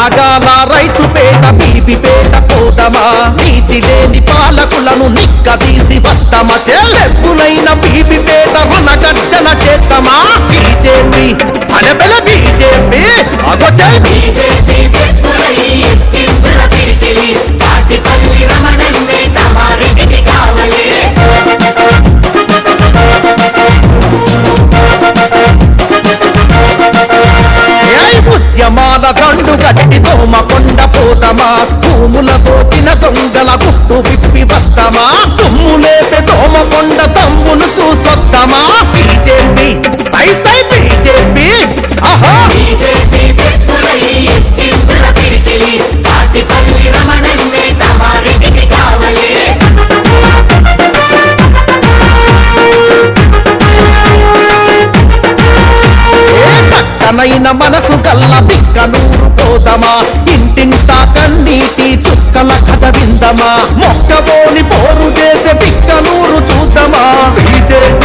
త్యాగాల రైతు పేట బీబీ పేట పోదమా నీతి లేని పాలకులను నిక్కదీసి వస్తమా చెల్లెప్పులైన బీబీ పేట రుణగర్జన చేద్దామా బీజేపీ అనబెల బీజేపీ అగో జై బీజేపీ పెట్టులై ఎత్తింపుల పిడికిలి తాటిపల్లి రమణన్నే తమారెడ్డికి కావలే ఉద్యమాల దండు గట్టి దోమకొండ పోదమా భూములతో తిన దొంగల గుట్టు విప్పి వద్దమా తుమ్ము లేపే దోమకొండ తమ్మును చూసొద్దమా బీజేపీ సై సై బీజేపీ ఆహా బీజేపీ పెట్టులై ఎత్తింపుల పిడికిలి తాటిపల్లి రమణన్నే తమారెడ్డికి కావలే చక్కనైన మనసు గల్ల బిక్కనూరు పోదమా ఇంటింటా కన్నీటి చుక్కల కథ విందమా మొక్కబోని పోరు చేసే బిక్కనూరు చూద్దామా బీజేపీ